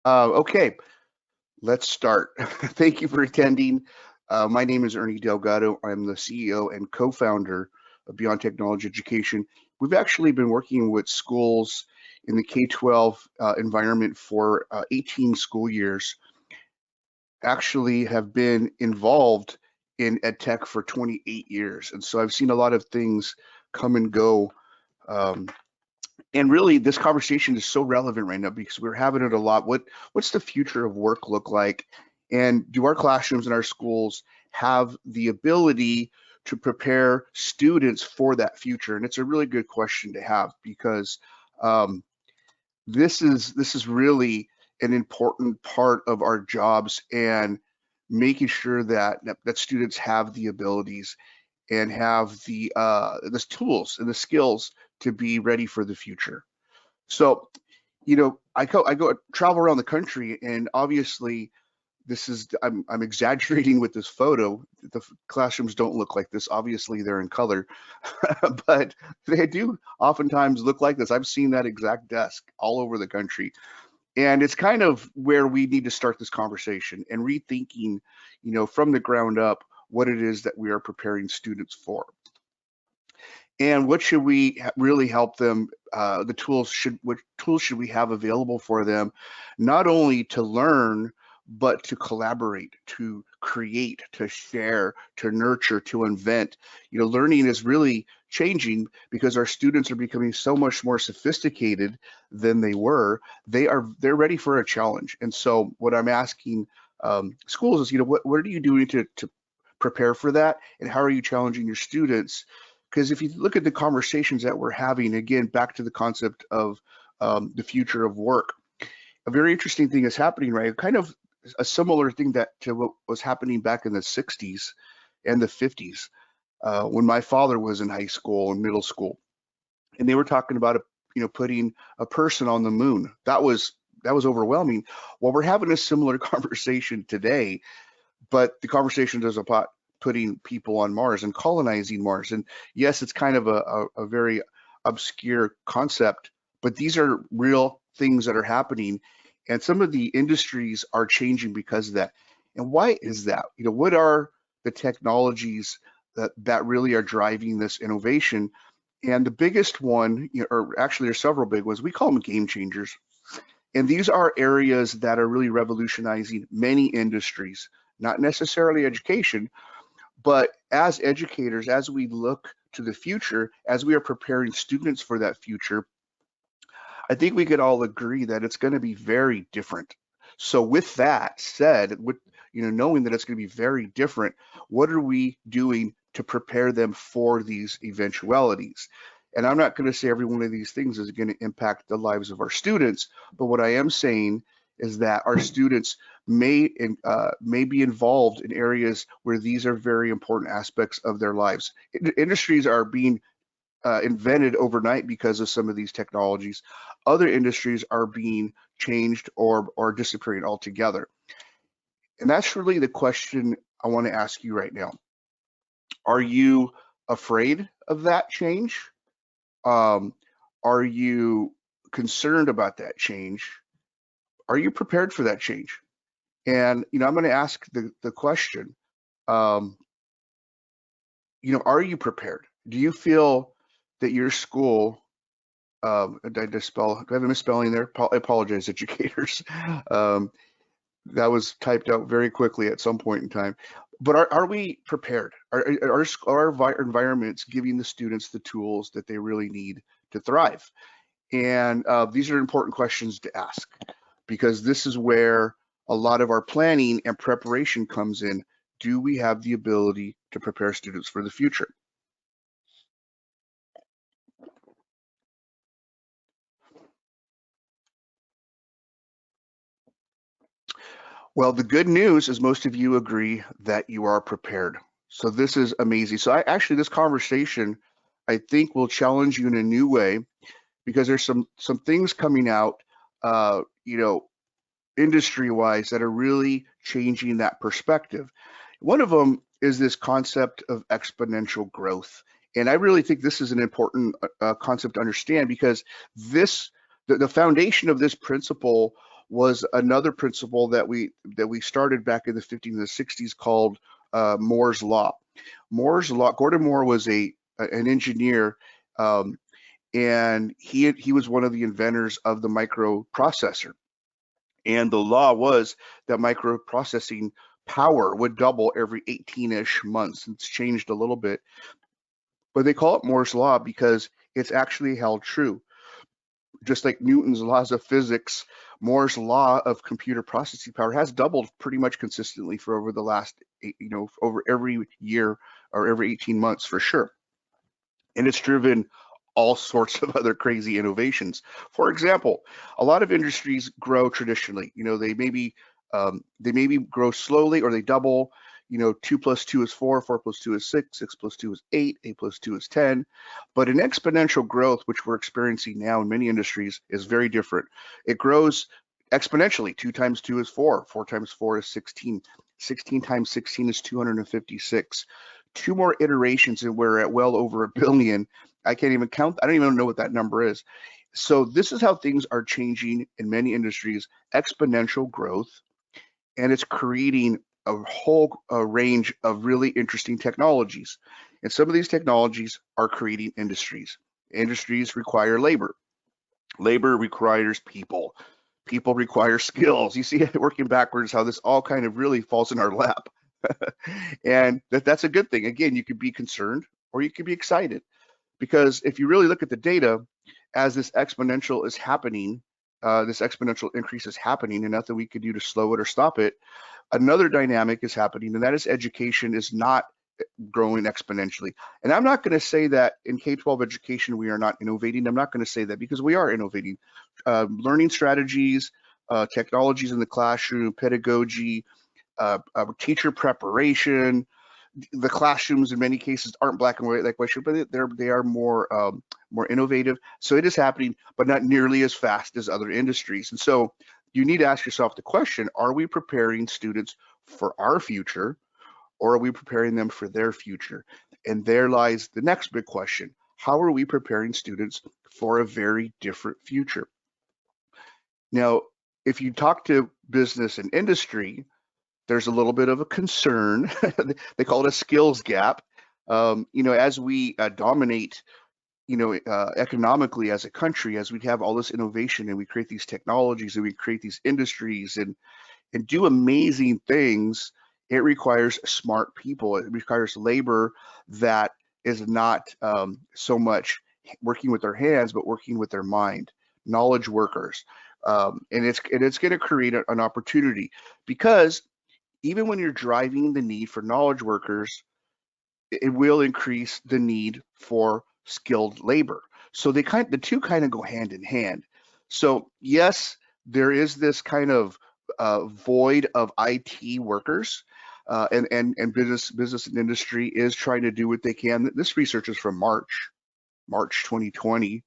Okay, let's start. Thank you for attending. My name is Ernie Delgado. I'm the CEO and co-founder of Beyond Technology Education. We've actually been working with schools in the K-12 environment for 18 school years. Actually, have been involved in EdTech for 28 years, and so I've seen a lot of things come and go. Um, and really, this conversation is so relevant right now because we're having it a lot. What's the future of work look like? And do our classrooms and our schools have the ability to prepare students for that future? And it's a really good question to have because um, this is really an important part of our jobs and making sure that students have the abilities and have the tools and the skills to be ready for the future. So, I go travel around the country, and obviously, I'm exaggerating with this photo. The classrooms don't look like this. Obviously, they're in color, but they do oftentimes look like this. I've seen that exact desk all over the country, and it's kind of where we need to start this conversation and rethinking, from the ground up, what it is that we are preparing students for. And what should we really help them? What tools should we have available for them, not only to learn, but to collaborate, to create, to share, to nurture, to invent. Learning is really changing because our students are becoming so much more sophisticated than they were. They're ready for a challenge. And so, what I'm asking schools is, what are you doing to prepare for that, and how are you challenging your students? Because if you look at the conversations that we're having, again, back to the concept of the future of work, a very interesting thing is happening, right? Kind of a similar thing to what was happening back in the 60s and the 50s when my father was in high school and middle school, and they were talking about putting a person on the moon. That was overwhelming. Well, we're having a similar conversation today, but the conversation is about putting people on Mars and colonizing Mars. And yes, it's kind of a very obscure concept, but these are real things that are happening. And some of the industries are changing because of that. And why is that? What are the technologies that really are driving this innovation? And the biggest one, or actually there's several big ones, we call them game changers. And these are areas that are really revolutionizing many industries, not necessarily education, but as educators, as we look to the future, as we are preparing students for that future, I think we could all agree that it's going to be very different. So with that said, with knowing that it's going to be very different, what are we doing to prepare them for these eventualities? And I'm not going to say every one of these things is going to impact the lives of our students, but what I am saying is that our students may be involved in areas where these are very important aspects of their lives. Industries are being invented overnight because of some of these technologies. Other industries are being changed or disappearing altogether. And that's really the question I want to ask you right now. Are you afraid of that change? Um, are you concerned about that change? Are you prepared for that change? And I'm going to ask the question. Um, are you prepared? Do you feel that your school did I misspell? Do I have a misspelling there? I apologize, educators. Um, that was typed out very quickly at some point in time. But are we prepared? Are our environments giving the students the tools that they really need to thrive? And these are important questions to ask because this is where a lot of our planning and preparation comes in. Do we have the ability to prepare students for the future? Well, the good news is most of you agree that you are prepared. So this is amazing. So this conversation, I think, will challenge you in a new way because there's some things coming out, uh, you know, industry-wise that are really changing that perspective. One of them is this concept of exponential growth. And I really think this is an important concept to understand because the foundation of this principle was another principle that we started back in the 50s and the 60s called Moore's Law. Moore's Law. Gordon Moore was an engineer, and he was one of the inventors of the microprocessor. And the law was that microprocessing power would double every 18-ish months. It's changed a little bit, but they call it Moore's Law because it's actually held true. Just like Newton's laws of physics, Moore's law of computer processing power has doubled pretty much consistently for over the last, over every year or every 18 months for sure. And it's driven all sorts of other crazy innovations. For example, a lot of industries grow traditionally. They maybe grow slowly, or they double. 2 plus 2 is 4, 4 plus 2 is 6, 6 plus 2 is 8, 8 plus 2 is 10. But an exponential growth, which we're experiencing now in many industries, is very different. It grows exponentially. 2 times 2 is 4, 4 times 4 is 16, 16 times 16 is 256. 2 more iterations and we're at well over 1 billion. I can't even count. I don't even know what that number is. So this is how things are changing in many industries, exponential growth, and it's creating a whole range of really interesting technologies. And some of these technologies are creating industries. Industries require labor. Labor requires people. People require skills. You see, working backwards, how this all kind of really falls in our lap. And that's a good thing. Again, you could be concerned or you could be excited, because if you really look at the data, as this exponential is happening, this exponential increase is happening, and nothing we could do to slow it or stop it. Another dynamic is happening, and that is education is not growing exponentially. And I'm not going to say that in K-12 education we are not innovating. I'm not going to say that, because we are innovating. Learning strategies, technologies in the classroom, pedagogy, teacher preparation. The classrooms in many cases aren't black and white like I should, but they are more innovative. So it is happening, but not nearly as fast as other industries. And so you need to ask yourself the question: are we preparing students for our future, or are we preparing them for their future? And there lies the next big question: how are we preparing students for a very different future? Now, if you talk to business and industry, there's a little bit of a concern. They call it a skills gap. As we dominate, economically as a country, as we have all this innovation and we create these technologies and we create these industries and do amazing things, it requires smart people. It requires labor that is not so much working with their hands, but working with their mind, knowledge workers. And it's going to create an opportunity, because even when you're driving the need for knowledge workers, it will increase the need for skilled labor. So the two kind of go hand in hand. So yes, there is this kind of void of IT workers, and business and industry is trying to do what they can. This research is from March 2020,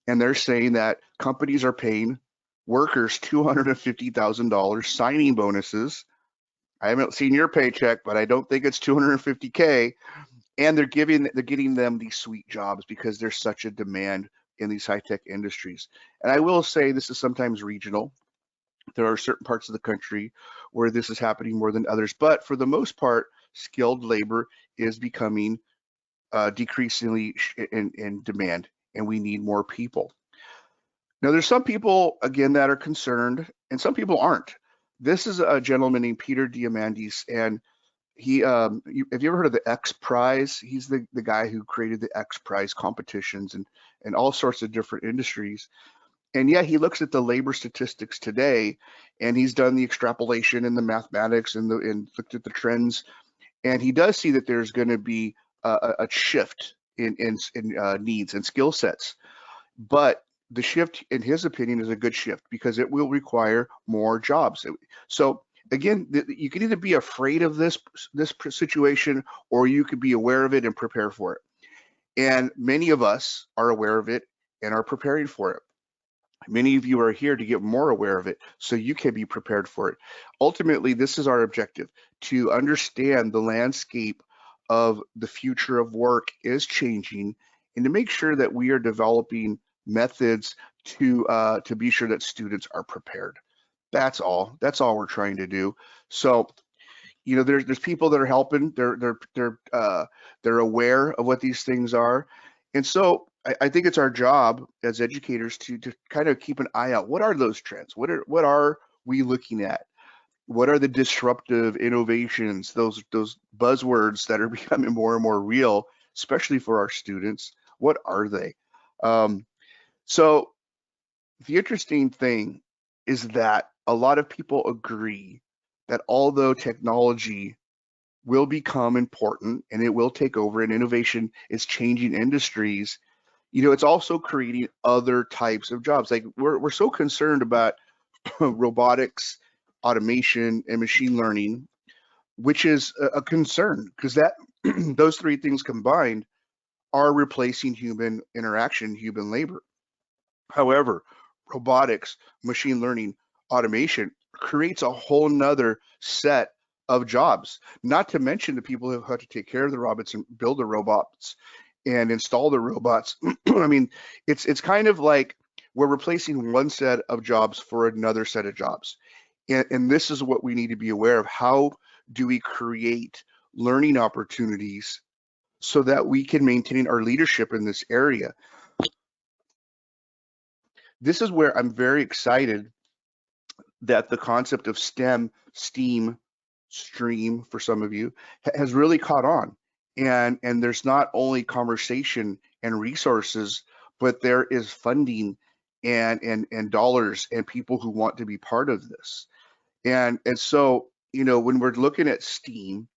and they're saying that companies are paying workers $250,000 signing bonuses. I haven't seen your paycheck, but I don't think it's 250K. And they're getting them these sweet jobs because there's such a demand in these high-tech industries. And I will say this is sometimes regional. There are certain parts of the country where this is happening more than others, but for the most part, skilled labor is becoming decreasingly in demand, and we need more people. Now, there's some people, again, that are concerned, and some people aren't. This is a gentleman named Peter Diamandis, and he, have you ever heard of the X Prize? He's the guy who created the X Prize competitions and all sorts of different industries. And yeah, he looks at the labor statistics today, and he's done the extrapolation and the mathematics and looked at the trends, and he does see that there's going to be a shift in needs and skill sets. But the shift, in his opinion, is a good shift because it will require more jobs. So again, you can either be afraid of this situation, or you could be aware of it and prepare for it. And many of us are aware of it and are preparing for it. Many of you are here to get more aware of it so you can be prepared for it. Ultimately, this is our objective: to understand the landscape of the future of work is changing, and to make sure that we are developing methods to be sure that students are prepared. That's all. That's all we're trying to do. So, there's people that are helping. They're aware of what these things are, and so I think it's our job as educators to kind of keep an eye out. What are those trends? What are we looking at? What are the disruptive innovations? Those buzzwords that are becoming more and more real, especially for our students. What are they? Um, so the interesting thing is that a lot of people agree that although technology will become important and it will take over and innovation is changing industries, it's also creating other types of jobs. Like we're so concerned about robotics, automation, and machine learning, which is a concern because that those three things combined are replacing human interaction, human labor. However, robotics, machine learning, automation creates a whole nother set of jobs, not to mention the people who have to take care of the robots and build the robots and install the robots. I mean, it's kind of like we're replacing one set of jobs for another set of jobs. And this is what we need to be aware of. How do we create learning opportunities so that we can maintain our leadership in this area? This is where I'm very excited that the concept of STEM, STEAM, stream for some of you, has really caught on. And there's not only conversation and resources, but there is funding and dollars and people who want to be part of this. And so, when we're looking at STEAM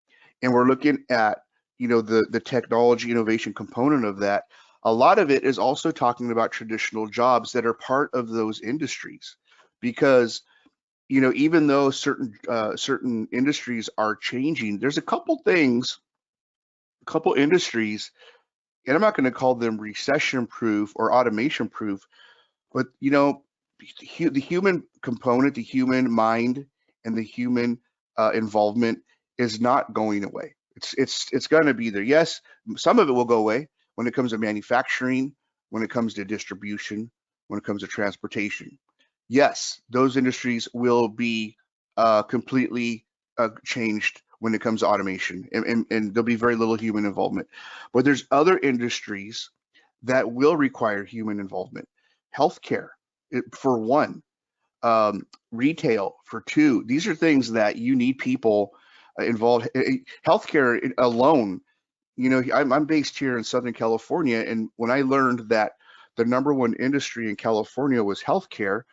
and we're looking at, the technology innovation component of that, a lot of it is also talking about traditional jobs that are part of those industries. Because, even though certain industries are changing, there's a couple things, a couple industries, and I'm not going to call them recession proof or automation proof, but the human component, the human mind, and the human involvement is not going away. It's going to be there. Yes, some of it will go away when it comes to manufacturing, when it comes to distribution, when it comes to transportation. Yes, those industries will be completely changed when it comes to automation, and there'll be very little human involvement. But there's other industries that will require human involvement. Healthcare, for one, retail for two. These are things that you need people involved. Healthcare alone, I'm based here in Southern California, and when I learned that the number one industry in California was healthcare,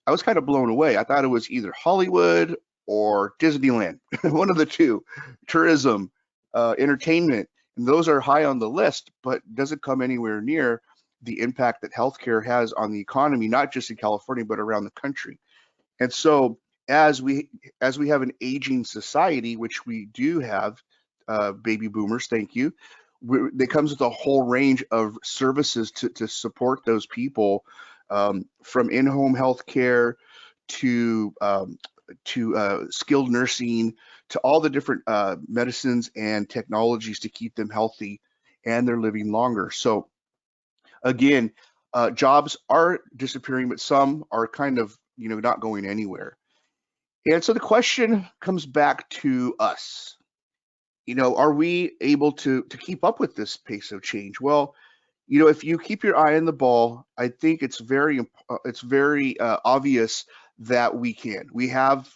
I was kind of blown away. I thought it was either Hollywood or Disneyland, one of the two. Tourism, entertainment, and those are high on the list, but doesn't come anywhere near the impact that healthcare has on the economy, not just in California, but around the country. And so as we have an aging society, which we do have, baby boomers, thank you, that comes with a whole range of services to support those people, from in-home health care to skilled nursing, to all the different medicines and technologies to keep them healthy and they're living longer. So again, jobs are disappearing, but some are kind of not going anywhere. And so the question comes back to us. Are we able to keep up with this pace of change? Well, if you keep your eye on the ball, I think it's very obvious that we can. We have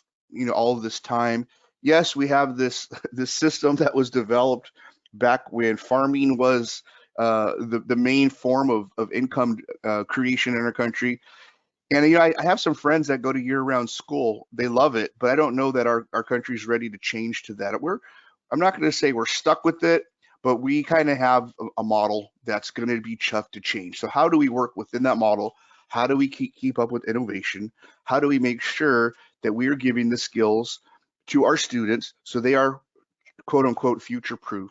all of this time. Yes, we have this this system that was developed back when farming was the main form of income creation in our country. And I have some friends that go to year-round school. They love it, but I don't know that our country's ready to change to that. I'm not going to say we're stuck with it, but we kind of have a model that's going to be tough to change. So how do we work within that model? How do we keep up with innovation? How do we make sure that we are giving the skills to our students so they are quote unquote future proof?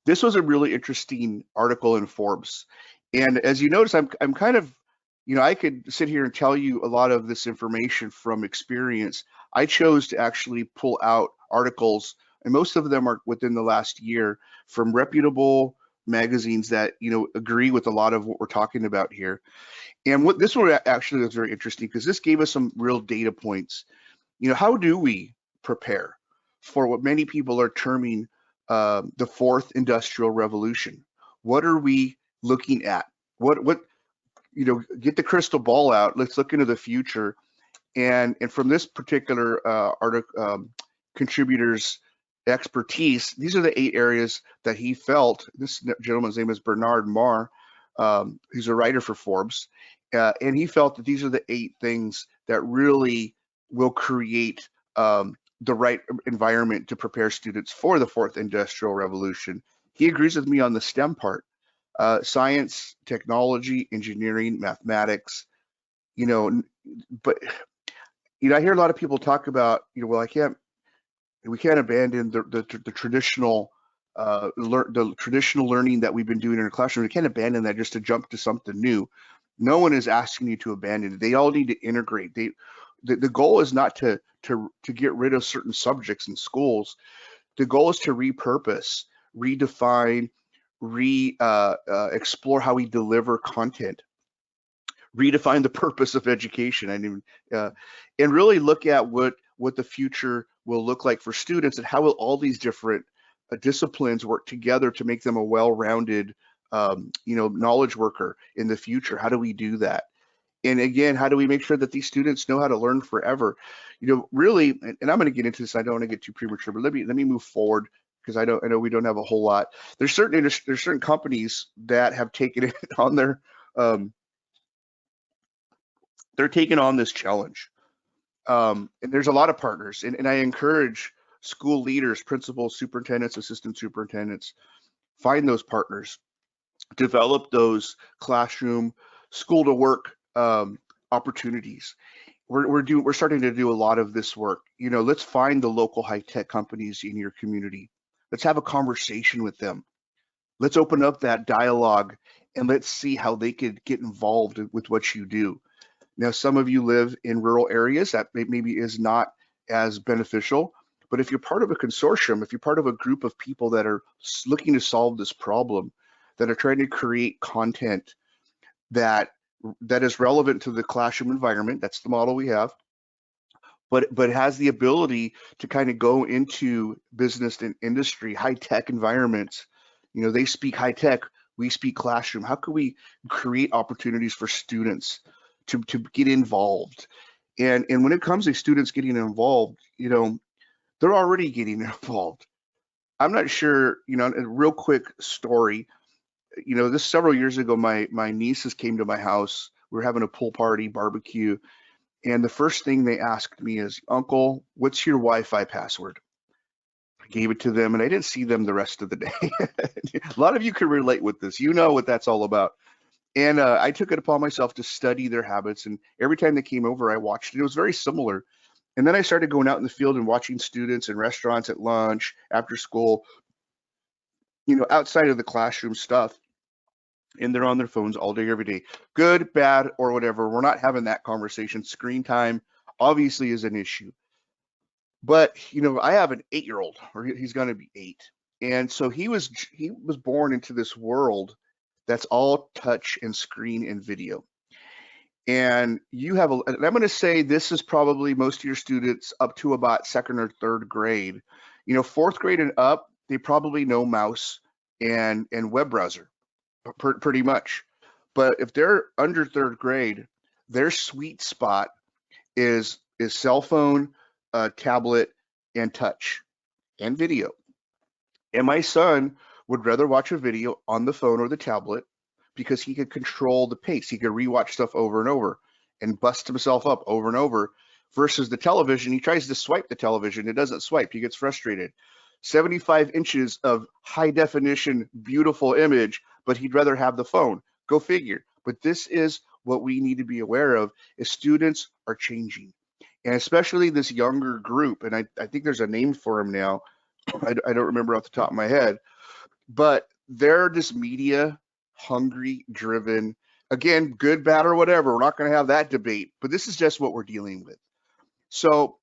This was a really interesting article in Forbes. And as you notice, I'm kind of, I could sit here and tell you a lot of this information from experience. I chose to actually pull out articles, and most of them are within the last year, from reputable magazines that, agree with a lot of what we're talking about here. And what this one actually was very interesting because this gave us some real data points. How do we prepare for what many people are terming the fourth industrial revolution? What are we looking at? What get the crystal ball out. Let's look into the future. And from this particular article, contributor's expertise, these are the 8 areas that he felt. This gentleman's name is Bernard Marr. He's a writer for Forbes, and he felt that these are the 8 things that really will create the right environment to prepare students for the fourth industrial revolution. He agrees with me on the STEM part: science, technology, engineering, mathematics. But I hear a lot of people talk about, well, we can't abandon the traditional the traditional learning that we've been doing in our classroom. We can't abandon that just to jump to something new. No one is asking you to abandon it. They all need to integrate. The goal is not to get rid of certain subjects in schools. The goal is to repurpose, redefine, explore how we deliver content, redefine the purpose of education, and really look at what the future will look like for students, and how will all these different disciplines work together to make them a well-rounded knowledge worker in the future. How do we do that? And again, how do we make sure that these students know how to learn forever? Really, and I'm going to get into this. I don't want to get too premature, but let me move forward, because I know we don't have a whole lot. There's certain companies that have taken it on their they're taking on this challenge. And there's a lot of partners, and I encourage school leaders, principals, superintendents, assistant superintendents, find those partners, develop those classroom, school to work opportunities. We're starting to do a lot of this work. Let's find the local high-tech companies in your community. Let's have a conversation with them. Let's open up that dialogue, and let's see how they could get involved with what you do. Now, some of you live in rural areas. That maybe is not as beneficial, but if you're part of a consortium, if you're part of a group of people that are looking to solve this problem, that are trying to create content that is relevant to the classroom environment, that's the model we have, but has the ability to kind of go into business and industry, high-tech environments. They speak high-tech, we speak classroom. How can we create opportunities for students to get involved? And when it comes to students getting involved, they're already getting involved. I'm not sure, a real quick story, this several years ago, my nieces came to my house. We were having a pool party, barbecue, and the first thing they asked me is, "Uncle, what's your Wi-Fi password?" I gave it to them, and I didn't see them the rest of the day. A lot of you can relate with this. You know what that's all about. And I took it upon myself to study their habits. And every time they came over, I watched it. It was very similar. And then I started going out in the field and watching students in restaurants, at lunch, after school, outside of the classroom stuff. And they're on their phones all day, every day. Good, bad, or whatever. We're not having that conversation. Screen time obviously is an issue. But, I have an 8-year-old, or he's going to be 8. And so he was born into this world that's all touch and screen and video. And and I'm going to say this is probably most of your students up to about 2nd or 3rd grade. 4th grade and up, they probably know mouse and web browser, pretty much. But if they're under 3rd grade, their sweet spot is cell phone, tablet, and touch, and video. And my son would rather watch a video on the phone or the tablet, because he could control the pace. He could rewatch stuff over and over and bust himself up over and over, versus the television. He tries to swipe the television. It doesn't swipe. He gets frustrated. 75 inches of high definition, beautiful image, but he'd rather have the phone. Go figure. But this is what we need to be aware of, is students are changing. And especially this younger group, and I think there's a name for them now. I don't remember off the top of my head, but they're just media hungry, driven. Again, good, bad, or whatever. We're not going to have that debate, but this is just what we're dealing with. So,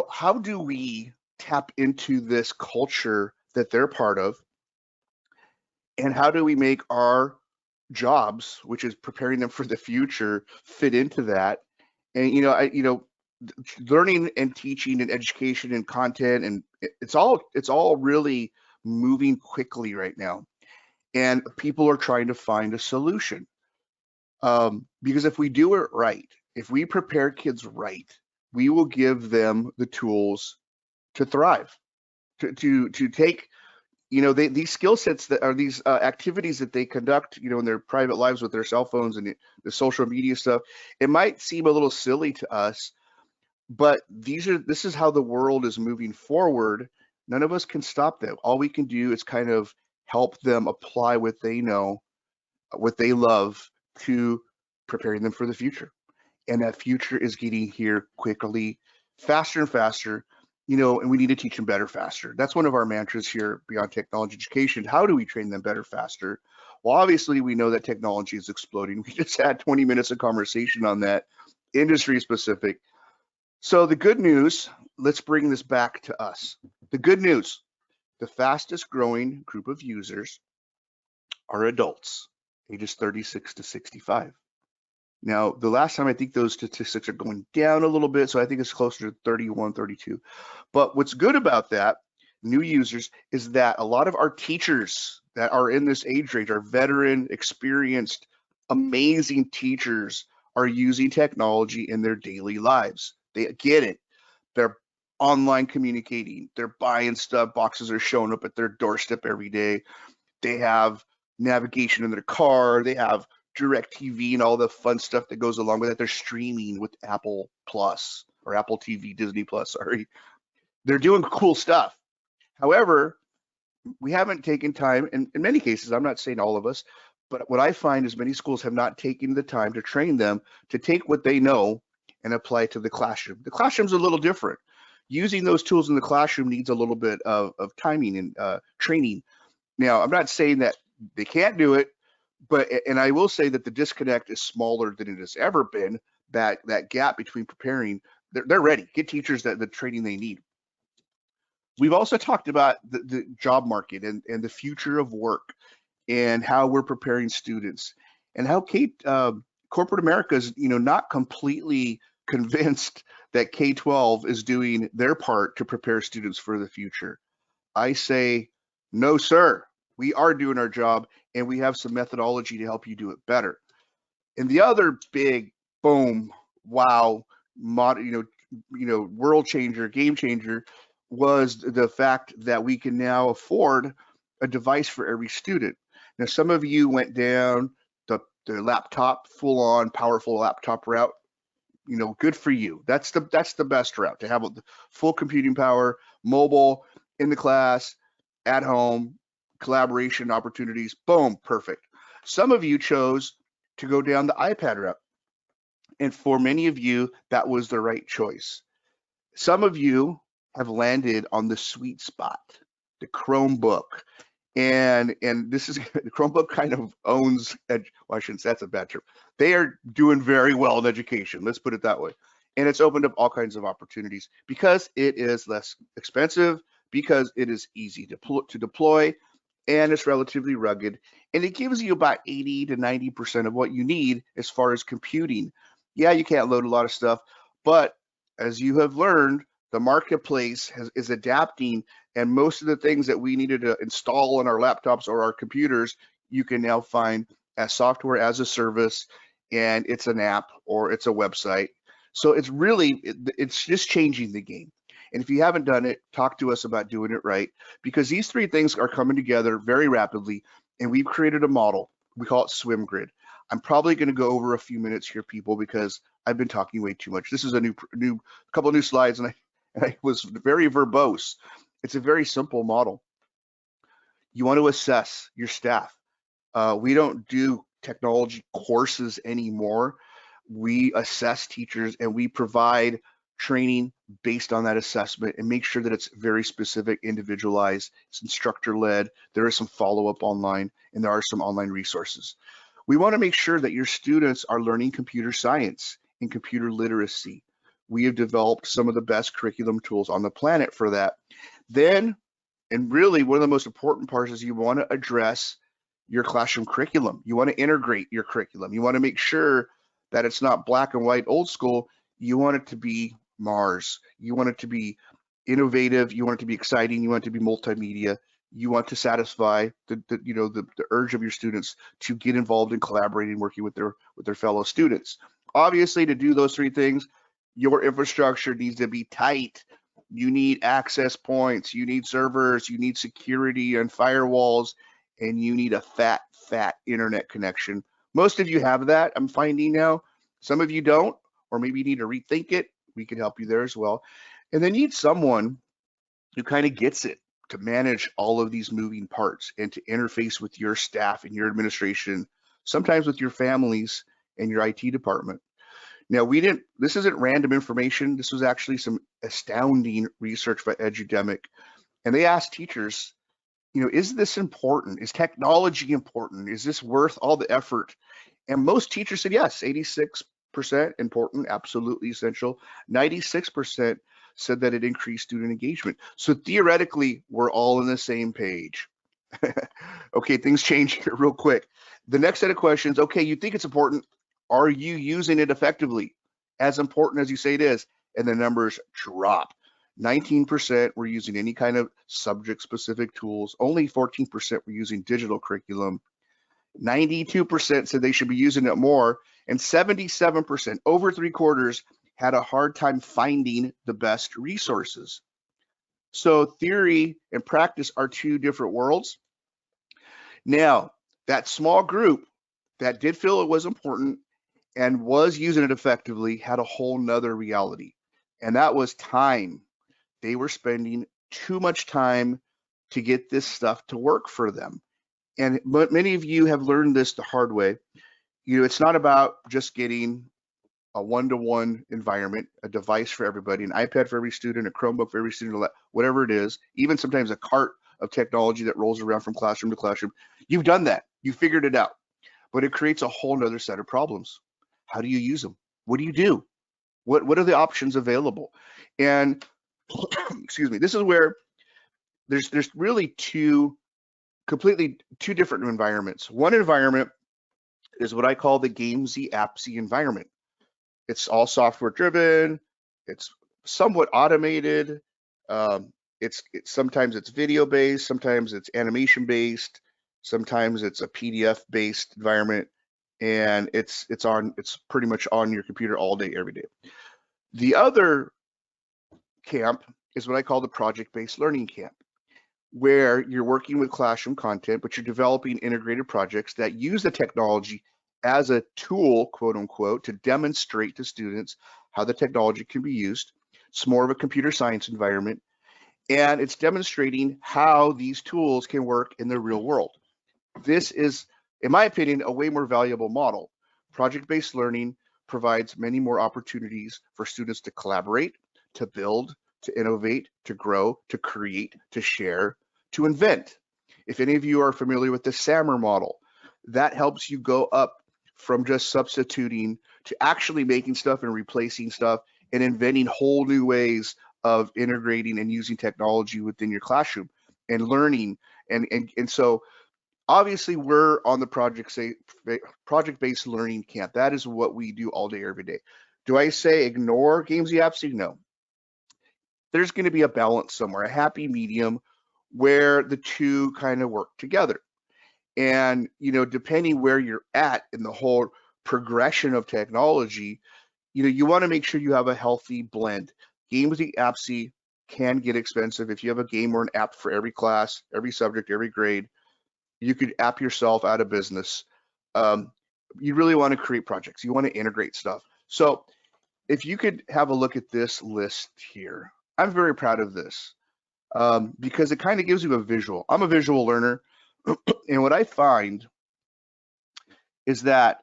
how do we tap into this culture that they're part of And how do we make our jobs, which is preparing them for the future, fit into that? And learning and teaching and education and content, and it's all really moving quickly right now, and people are trying to find a solution. Because if we do it right, if we prepare kids right, we will give them the tools to thrive, to take, these skill sets that are these activities that they conduct, in their private lives with their cell phones and the social media stuff. It might seem a little silly to us, but this is how the world is moving forward. None of us can stop them. All we can do is kind of help them apply what they know, what they love, to preparing them for the future. And that future is getting here quickly, faster and faster, and we need to teach them better faster. That's one of our mantras here Beyond Technology Education. How do we train them better faster? Well, obviously, we know that technology is exploding. We just had 20 minutes of conversation on that, industry specific. So the good news, let's bring this back to us. The good news, the fastest growing group of users are adults, ages 36 to 65. Now, the last time, I think those statistics are going down a little bit, so I think it's closer to 31, 32. But what's good about that, new users, is that a lot of our teachers that are in this age range, are veteran, experienced, amazing teachers, are using technology in their daily lives. They get it. They're online communicating. They're buying stuff. Boxes are showing up at their doorstep every day. They have navigation in their car. They have direct TV and all the fun stuff that goes along with it. They're streaming with Apple Plus or Apple TV, Disney Plus, sorry. They're doing cool stuff. However, we haven't taken time, and in many cases, I'm not saying all of us, but what I find is many schools have not taken the time to train them to take what they know and apply it to the classroom. The classroom's a little different. Using those tools in the classroom needs a little bit of timing and training. Now, I'm not saying that they can't do it, and I will say that the disconnect is smaller than it has ever been. That gap between preparing, they're ready. Get teachers the training they need. We've also talked about the job market and the future of work, and how we're preparing students, and how corporate America is, not completely convinced that K-12 is doing their part to prepare students for the future. I say, no, sir. We are doing our job, and we have some methodology to help you do it better. And the other big boom, wow, world changer, game changer, was the fact that we can now afford a device for every student. Now, some of you went down the laptop, full-on, powerful laptop route. Good for you. That's the best route, to have full computing power, mobile, in the class, at home, collaboration opportunities. Boom, perfect. Some of you chose to go down the iPad route, and for many of you, that was the right choice. Some of you have landed on the sweet spot, the Chromebook. And this is the Chromebook kind of owns, well, I shouldn't say, that's a bad term. They are doing very well in education, let's put it that way. And it's opened up all kinds of opportunities because it is less expensive, because it is easy to deploy, and it's relatively rugged, and it gives you about 80 to 90% of what you need as far as computing. Yeah, you can't load a lot of stuff, but as you have learned, the marketplace is adapting, and most of the things that we needed to install on our laptops or our computers, you can now find as software as a service, and it's an app or it's a website. So it's just changing the game. And if you haven't done it, talk to us about doing it right, because these three things are coming together very rapidly, and we've created a model. We call it Swim Grid. I'm probably going to go over a few minutes here, people, because I've been talking way too much. This is a couple of new slides, and I was very verbose. It's a very simple model. You want to assess your staff. We don't do technology courses anymore. We assess teachers, and we provide training based on that assessment, and make sure that it's very specific, individualized, it's instructor-led. There is some follow-up online, and there are some online resources. We want to make sure that your students are learning computer science and computer literacy. We have developed some of the best curriculum tools on the planet for that. Then, and really one of the most important parts, is you want to address your classroom curriculum. You want to integrate your curriculum. You want to make sure that it's not black and white old school. You want it to be Mars. You want it to be innovative. You want it to be exciting. You want it to be multimedia. You want to satisfy the urge of your students to get involved in collaborating, working with their fellow students. Obviously, to do those three things, your infrastructure needs to be tight. You need access points, you need servers, you need security and firewalls, and you need a fat internet connection. Most of you have that, I'm finding now. Some of you don't, or maybe you need to rethink it. We can help you there as well. And then you need someone who kind of gets it to manage all of these moving parts and to interface with your staff and your administration, sometimes with your families and your IT department. Now, this isn't random information. This was actually some astounding research by Edudemic. And they asked teachers, is this important? Is technology important? Is this worth all the effort? And most teachers said yes, 86% important, absolutely essential. 96% said that it increased student engagement. So theoretically, we're all on the same page. Okay, things change here real quick. The next set of questions, okay, you think it's important. Are you using it effectively? As important as you say it is? And the numbers drop. 19% were using any kind of subject-specific tools. Only 14% were using digital curriculum. 92% said they should be using it more. And 77%, over 3/4, had a hard time finding the best resources. So theory and practice are two different worlds. Now, that small group that did feel it was important and was using it effectively had a whole nother reality, and that was time. They were spending too much time to get this stuff to work for them. And many of you have learned this the hard way. It's not about just getting a one-to-one environment, a device for everybody, an iPad for every student, a Chromebook for every student, whatever it is, even sometimes a cart of technology that rolls around from classroom to classroom. You've done that. You figured it out. But it creates a whole nother set of problems. How do you use them? What do you do? What are the options available? And excuse me, this is where there's really two different environments. One environment is what I call the gamesy appsy environment. It's all software driven. It's somewhat automated. Sometimes it's video based. Sometimes it's animation based. Sometimes it's a PDF based environment, and it's pretty much on your computer all day, every day. The other camp is what I call the project-based learning camp, where you're working with classroom content, but you're developing integrated projects that use the technology as a tool, quote unquote, to demonstrate to students how the technology can be used. It's more of a computer science environment, and it's demonstrating how these tools can work in the real world. This is, in my opinion, a way more valuable model. Project-based learning provides many more opportunities for students to collaborate, to build, to innovate, to grow, to create, to share, to invent. If any of you are familiar with the SAMR model, that helps you go up from just substituting to actually making stuff and replacing stuff and inventing whole new ways of integrating and using technology within your classroom and learning. And so obviously we're on the project-based learning camp. That is what we do all day, every day. Do I say ignore gamesy appsy? No. There's going to be a balance somewhere, a happy medium where the two kind of work together. And, depending where you're at in the whole progression of technology, you want to make sure you have a healthy blend. Gamesy appsy can get expensive. If you have a game or an app for every class, every subject, every grade, you could app yourself out of business. You really want to create projects. You want to integrate stuff. So if you could have a look at this list here, I'm very proud of this because it kind of gives you a visual. I'm a visual learner. And what I find is that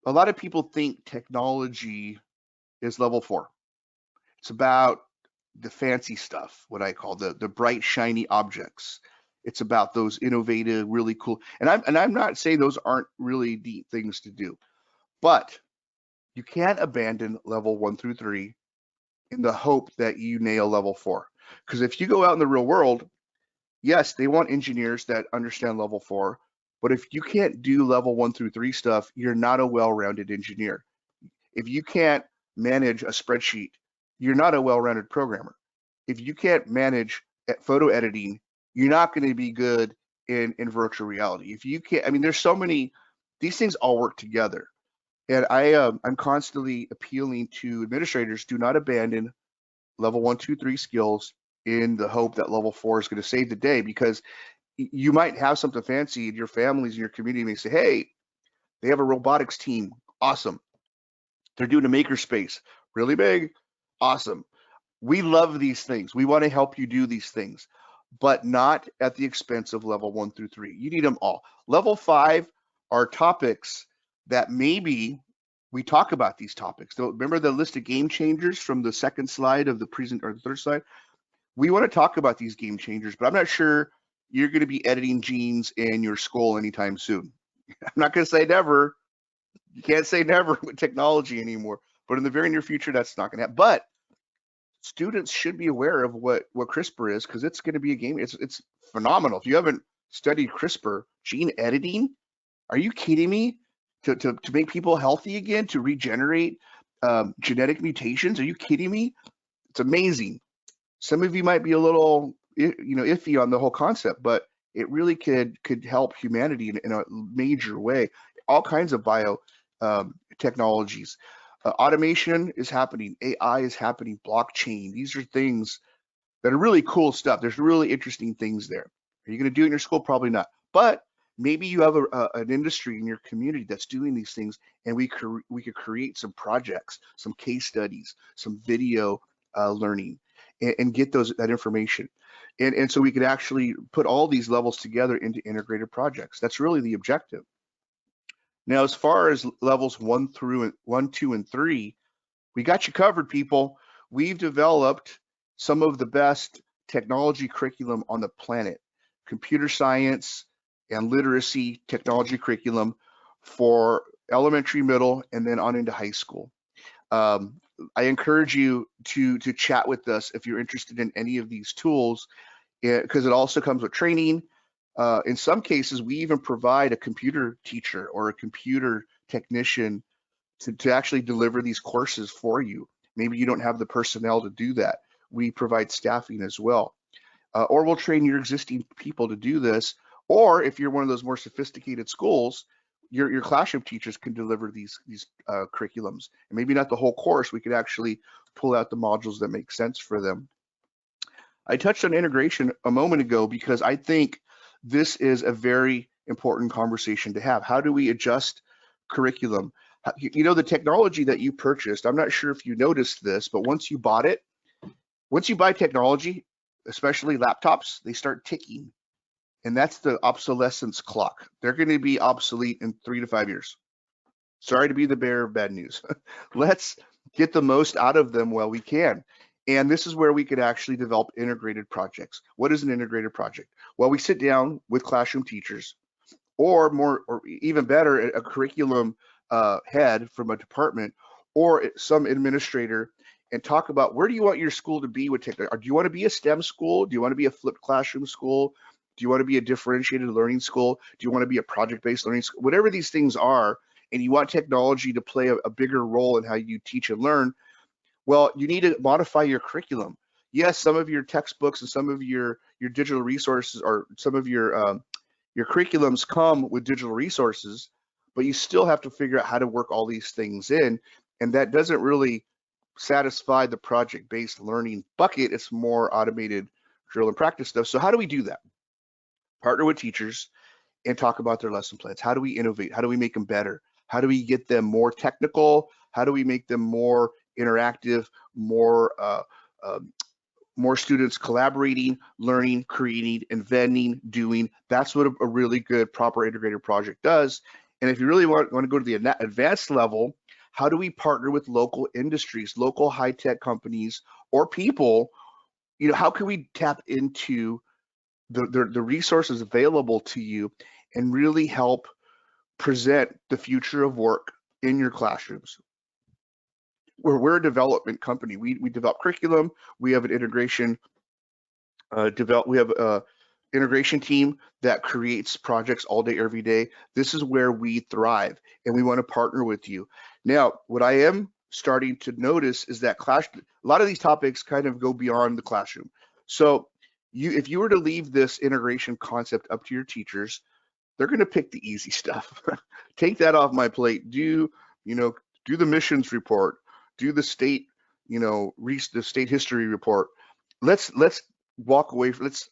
a lot of people think technology is level 4. It's about the fancy stuff, what I call the bright, shiny objects. It's about those innovative, really cool. And I'm not saying those aren't really neat things to do, but you can't abandon level 1 through 3 in the hope that you nail level 4. Because if you go out in the real world, yes, they want engineers that understand level 4, But if you can't do level 1 through 3 stuff, you're not a well-rounded engineer. If you can't manage a spreadsheet, you're not a well-rounded programmer. If you can't manage photo editing, you're not going to be good in virtual reality. If you can't, I mean, there's so many, these things all work together. And I'm constantly appealing to administrators, do not abandon level 1, 2, 3 skills in the hope that level 4 is going to save the day, because you might have something fancy and your families and your community may say, hey, they have a robotics team. Awesome. They're doing a makerspace. Really big. Awesome. We love these things. We want to help you do these things, but not at the expense of level 1 through 3. You need them all. Level 5 are topics that maybe we talk about these topics. So remember the list of game changers from the second slide of the or the third slide? We want to talk about these game changers, but I'm not sure you're going to be editing genes in your skull anytime soon. I'm not going to say never. You can't say never with technology anymore, but in the very near future, that's not going to happen. But students should be aware of what CRISPR is, because it's going to be a game. It's phenomenal. If you haven't studied CRISPR, gene editing, are you kidding me? To make people healthy again, to regenerate genetic mutations, are you kidding me? It's amazing. Some of you might be a little, iffy on the whole concept, but it really could help humanity in a major way. All kinds of bio technologies. Automation is happening. AI is happening. Blockchain. These are things that are really cool stuff. There's really interesting things there. Are you going to do it in your school? Probably not. But maybe you have an industry in your community that's doing these things, and we could create some projects, some case studies, some video learning, and get that information. And so we could actually put all these levels together into integrated projects. That's really the objective. Now, as far as levels 1, 2, and 3, we got you covered, people. We've developed some of the best technology curriculum on the planet. Computer science and literacy technology curriculum for elementary, middle, and then on into high school. I encourage you to chat with us if you're interested in any of these tools, because it also comes with training. In some cases, we even provide a computer teacher or a computer technician to actually deliver these courses for you. Maybe you don't have the personnel to do that. We provide staffing as well. Or we'll train your existing people to do this. Or if you're one of those more sophisticated schools, your classroom teachers can deliver these curriculums. And maybe not the whole course. We could actually pull out the modules that make sense for them. I touched on integration a moment ago because I think this is a very important conversation to have. How do we adjust curriculum? The technology that you purchased, I'm not sure if you noticed this, but once you bought it, once you buy technology, especially laptops, they start ticking. And that's the obsolescence clock. They're going to be obsolete in 3 to 5 years. Sorry to be the bearer of bad news. Let's get the most out of them while we can. And this is where we could actually develop integrated projects. What is an integrated project? Well, we sit down with classroom teachers, or even better, a curriculum head from a department or some administrator, and talk about, where do you want your school to be with technology? Do you want to be a STEM school? Do you want to be a flipped classroom school? Do you want to be a differentiated learning school? Do you want to be a project-based learning school? Whatever these things are, and you want technology to play a bigger role in how you teach and learn, well, you need to modify your curriculum. Yes, some of your textbooks and some of your digital resources, or some of your curriculums come with digital resources, but you still have to figure out how to work all these things in, and that doesn't really satisfy the project-based learning bucket. It's more automated drill and practice stuff. So how do we do that? Partner with teachers and talk about their lesson plans. How do we innovate? How do we make them better? How do we get them more technical? How do we make them more interactive, more students collaborating, learning, creating, inventing, doing? That's what a really good, proper integrated project does. And if you really want to go to the advanced level, how do we partner with local industries, local high-tech companies, or people? How can we tap into the resources available to you and really help present the future of work in your classrooms? We're a development company. We develop curriculum. We have an integration. We have integration team that creates projects all day, every day. This is where we thrive, and we want to partner with you. Now, what I am starting to notice is that a lot of these topics kind of go beyond the classroom. So if you were to leave this integration concept up to your teachers, they're going to pick the easy stuff. Take that off my plate. Do the missions report. Do the state, the state history report. Let's walk away. Let's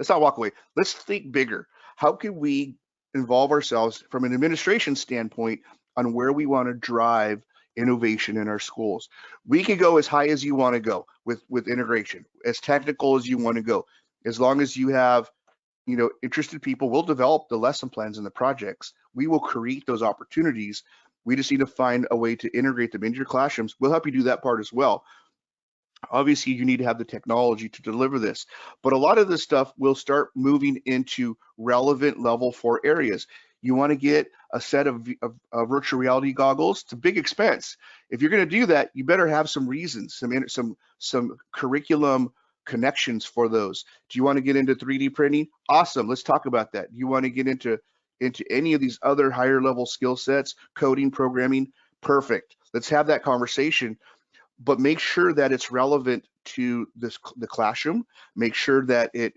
not walk away. Let's think bigger. How can we involve ourselves from an administration standpoint on where we want to drive innovation in our schools? We can go as high as you want to go with integration, as technical as you want to go, as long as you have interested people. Will develop the lesson plans and the projects. We will create those opportunities. We just need to find a way to integrate them into your classrooms. We'll help you do that part as well. Obviously, you need to have the technology to deliver this, but a lot of this stuff will start moving into relevant level 4 areas. You want to get a set of virtual reality goggles. It's a big expense. If you're going to do that, you better have some reasons, some curriculum connections for those. Do you want to get into 3D printing? Awesome. Let's talk about that. Do you want to get into any of these other higher level skill sets, coding, programming? Perfect. Let's have that conversation, but make sure that it's relevant to the classroom. Make sure that it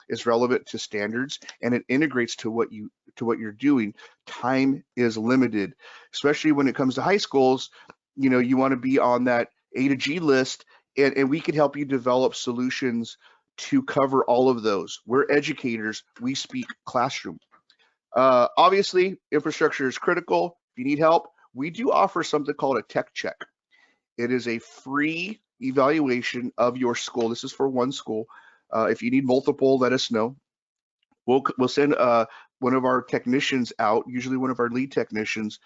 is relevant to standards, and it integrates to what you're doing. Time is limited, especially when it comes to high schools. You want to be on that A to G list, and we can help you develop solutions to cover all of those. We're educators. We speak classroom. Obviously, infrastructure is critical. If you need help, we do offer something called a tech check. It is a free evaluation of your school. This is for one school. If you need multiple, let us know. We'll send one of our technicians out, usually one of our lead technicians,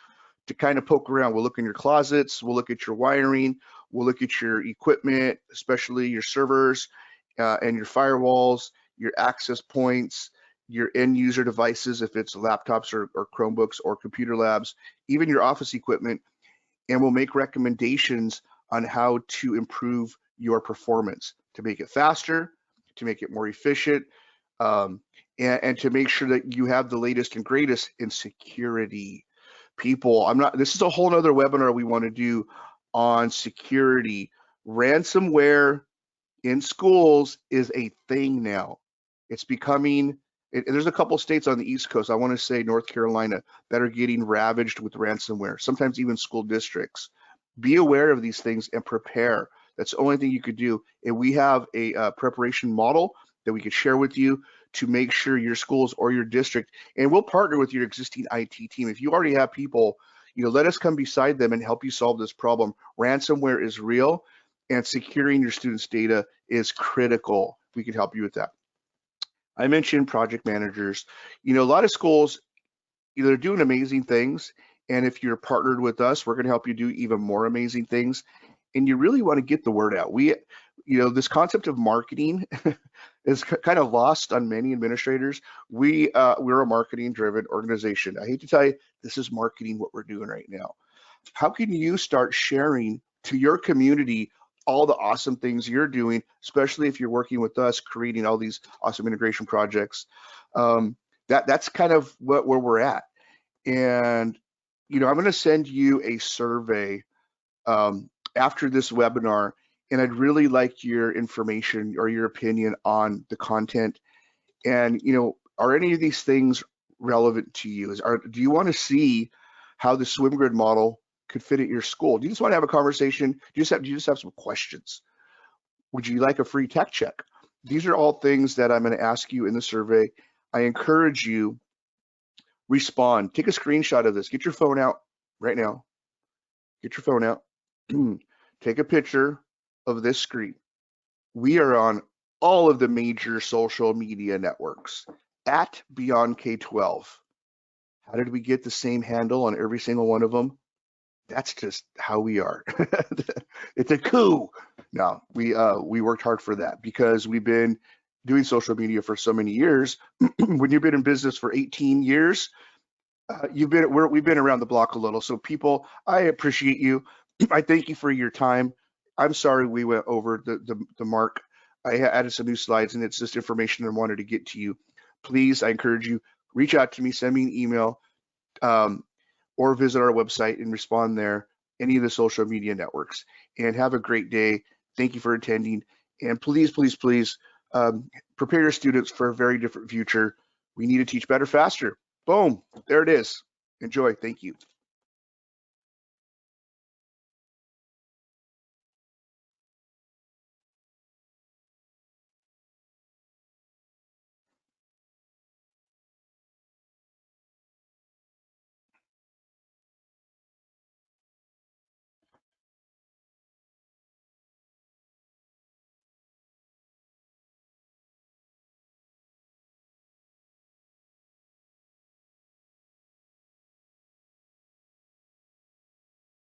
to kind of poke around. We'll look in your closets. We'll look at your wiring. We'll look at your equipment, especially your servers and your firewalls, your access points, your end user devices, if it's laptops or Chromebooks or computer labs, even your office equipment. And we'll make recommendations on how to improve your performance, to make it faster, to make it more efficient, and to make sure that you have the latest and greatest in security. People, this is a whole nother webinar we want to do on security. Ransomware in schools is a thing now. It's becoming, there's a couple states on the East Coast, I want to say North Carolina, that are getting ravaged with ransomware, sometimes even school districts. Be aware of these things and prepare. That's the only thing you could do. And we have a preparation model that we could share with you to make sure your schools or your district, and we'll partner with your existing IT team. If you already have people, let us come beside them and help you solve this problem. Ransomware is real, and securing your students' data is critical. We can help you with that. I mentioned project managers. A lot of schools, they're doing amazing things, and if you're partnered with us, we're going to help you do even more amazing things. And you really want to get the word out. This concept of marketing is kind of lost on many administrators. We're a marketing-driven organization. I hate to tell you, this is marketing what we're doing right now. How can you start sharing to your community all the awesome things you're doing, especially if you're working with us, creating all these awesome integration projects? That's kind of where we're at. And I'm going to send you a survey after this webinar, and I'd really like your information or your opinion on the content. And are any of these things relevant to you? Do you want to see how the swim grid model could fit at your school? Do you just want to have a conversation? Do you just have some questions? Would you like a free tech check? These are all things that I'm going to ask you in the survey. I encourage you, respond. Take a screenshot of this. Get your phone out right now. Get your phone out. Take a picture of this screen. We are on all of the major social media networks at Beyond K-12. How did we get the same handle on every single one of them? That's just how we are. It's a coup. No, we worked hard for that because we've been doing social media for so many years. When you've been in business for 18 years, we've been around the block a little. So people, I appreciate you. I thank you for your time. I'm sorry we went over the mark. I added some new slides, and it's just information I wanted to get to you. Please, I encourage you, reach out to me, send me an email, or visit our website and respond there, any of the social media networks. And have a great day. Thank you for attending. And please, please, please prepare your students for a very different future. We need to teach better, faster. Boom, there it is. Enjoy. Thank you.